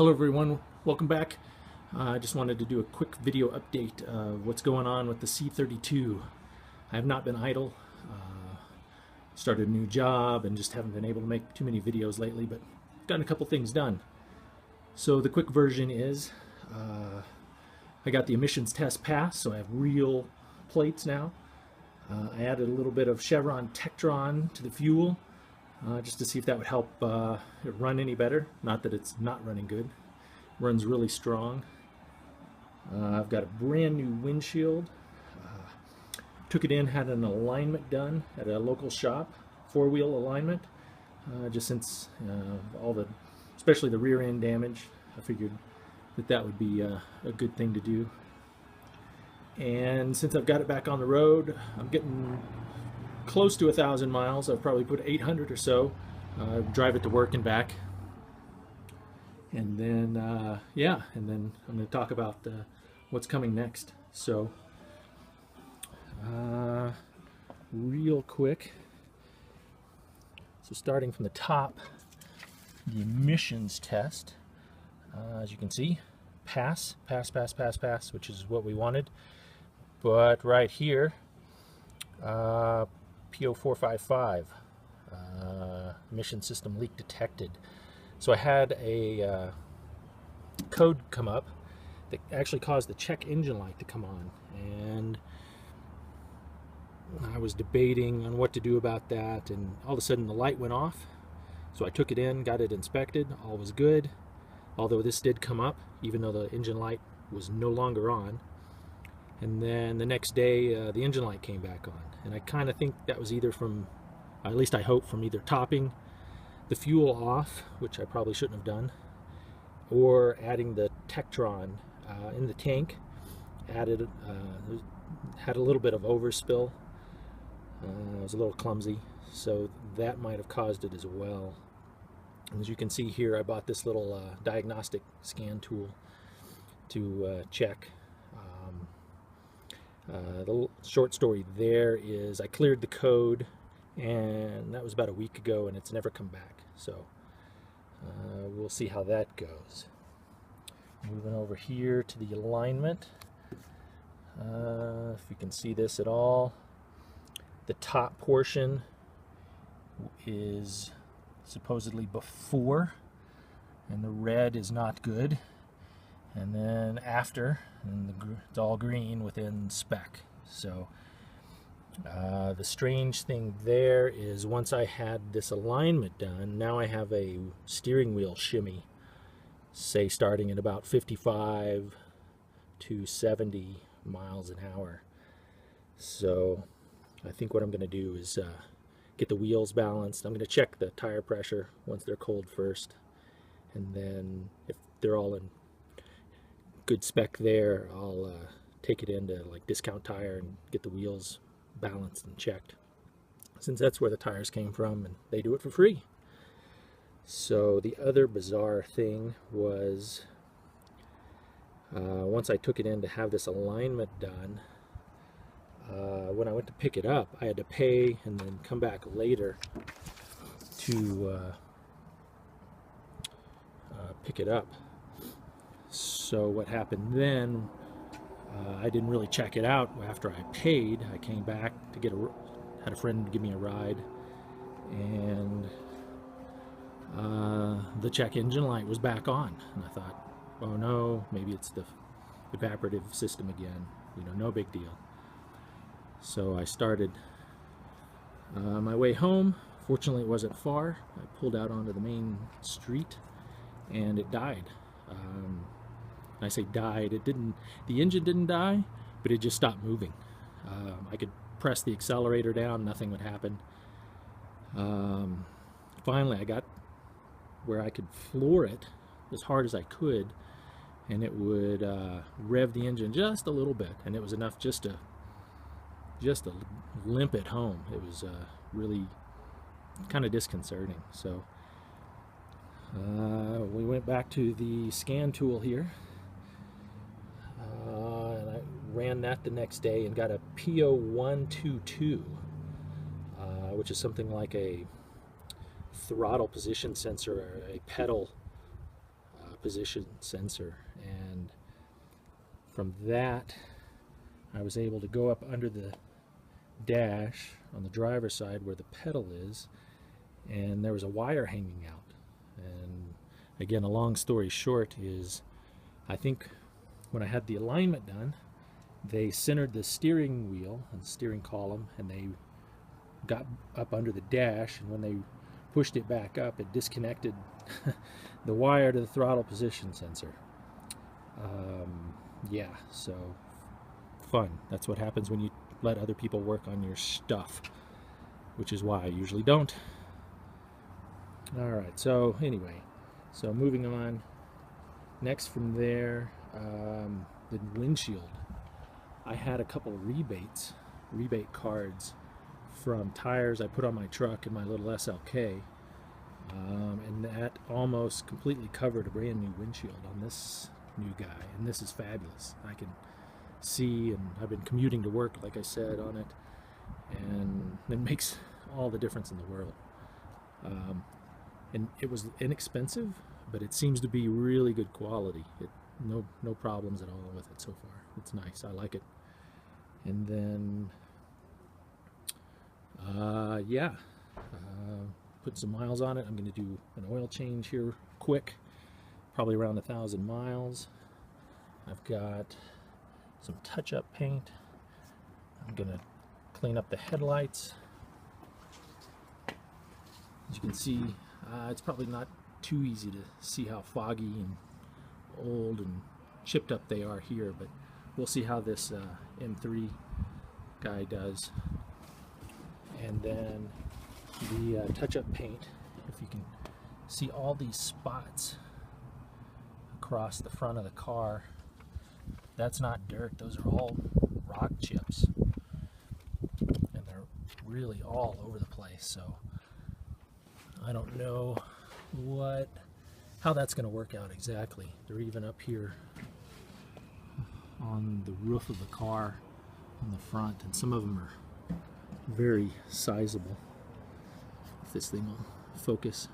Hello everyone, welcome back. I just wanted to do a quick video update of what's going on with the C32. I have not been idle. Started a new job and just haven't been able to make too many videos lately, but gotten a couple things done. So the quick version is I got the emissions test passed, so I have real plates now. I added a little bit of Chevron Techron to the fuel just to see if that would help it run any better. Not that it's not running good. Runs really strong. I've got a brand new windshield. Took it in, had an alignment done at a local shop, four-wheel alignment. Just since especially the rear end damage, I figured that would be a good thing to do. And since I've got it back on the road, I'm getting close to 1,000 miles. I've probably put 800 or so. Drive it to work and back. And then, yeah, and then I'm going to talk about what's coming next. So, real quick. So starting from the top, the emissions test. As you can see, pass, which is what we wanted. But right here, P0455, emission system leak detected. So I had a code come up that actually caused the check engine light to come on, and I was debating on what to do about that, and all of a sudden the light went off. So I took it in, got it inspected, all was good, although this did come up even though the engine light was no longer on. And then the next day the engine light came back on, and I kind of think that was either from, at least I hope, from either topping the fuel off, which I probably shouldn't have done, or adding the Techron in the tank. Had a little bit of overspill. It was a little clumsy, so that might have caused it as well. And as you can see here, I bought this little diagnostic scan tool to check. The short story there is I cleared the code, and that was about a week ago, and it's never come back. So we'll see how that goes. Moving over here to the alignment. If you can see this at all, the top portion is supposedly before, and the red is not good. And then after, and it's all green within spec. So the strange thing there is once I had this alignment done, now I have a steering wheel shimmy, say starting at about 55 to 70 miles an hour. So I think what I'm going to do is get the wheels balanced. I'm going to check the tire pressure once they're cold first, and then if they're all in good spec there, I'll take it into like Discount Tire and get the wheels balanced and checked, since that's where the tires came from and they do it for free. So the other bizarre thing was once I took it in to have this alignment done, when I went to pick it up, I had to pay and then come back later to pick it up. So what happened then, I didn't really check it out after I paid. I came back to had a friend give me a ride, and the check engine light was back on, and I thought, oh no, maybe it's the evaporative system again, you know, no big deal. So I started my way home. Fortunately it wasn't far. I pulled out onto the main street and it died. I say died, it didn't, the engine didn't die, but it just stopped moving. I could press the accelerator down, nothing would happen. Finally I got where I could floor it as hard as I could, and it would rev the engine just a little bit, and it was enough just to limp it home. It was really kind of disconcerting. So we went back to the scan tool here, and I ran that the next day and got a P0122, which is something like a throttle position sensor, or a pedal position sensor, and from that I was able to go up under the dash on the driver's side where the pedal is, and there was a wire hanging out. And again, a long story short is, I think when I had the alignment done, they centered the steering wheel and steering column, and they got up under the dash, and when they pushed it back up, it disconnected the wire to the throttle position sensor. Yeah, so fun. That's what happens when you let other people work on your stuff, which is why I usually don't. Alright, so anyway, so moving on. Next from there, the windshield. I had a couple of rebate cards from tires I put on my truck in my little SLK, and that almost completely covered a brand new windshield on this new guy, and this is fabulous. I can see, and I've been commuting to work, like I said, on it, and it makes all the difference in the world. And it was inexpensive, but it seems to be really good quality. No problems at all with it so far. It's nice. I like it. And then yeah, put some miles on it. I'm going to do an oil change here quick, probably around 1,000 miles. I've got some touch-up paint. I'm going to clean up the headlights. As you can see, it's probably not too easy to see how foggy and old and chipped up they are here, but we'll see how this M3 guy does. And then the touch-up paint, if you can see all these spots across the front of the car, that's not dirt, those are all rock chips, and they're really all over the place. So I don't know how that's going to work out exactly. They're even up here on the roof of the car in the front, and some of them are very sizable. If this thing will focus.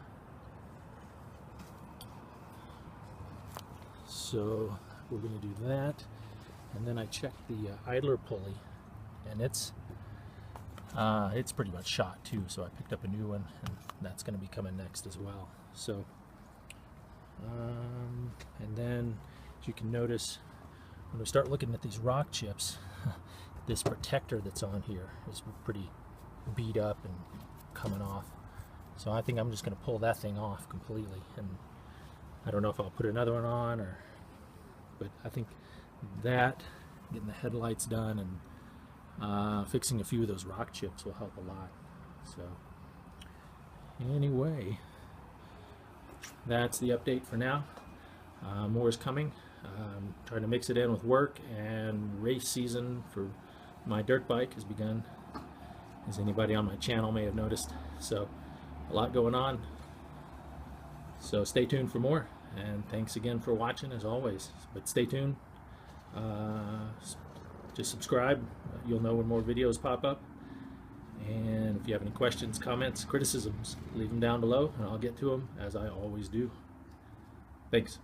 So we're going to do that, and then I checked the idler pulley, and it's pretty much shot too, so I picked up a new one, and that's going to be coming next as well. So and then, as you can notice, when we start looking at these rock chips, this protector that's on here is pretty beat up and coming off. So I think I'm just going to pull that thing off completely, and I don't know if I'll put another one on, but I think that, getting the headlights done and fixing a few of those rock chips will help a lot. So anyway, that's the update for now. More is coming. Trying to mix it in with work, and race season for my dirt bike has begun, as anybody on my channel may have noticed. So a lot going on. So stay tuned for more, and thanks again for watching as always. But stay tuned. Just subscribe. You'll know when more videos pop up. And if you have any questions, comments, criticisms, leave them down below, and I'll get to them as I always do. Thanks.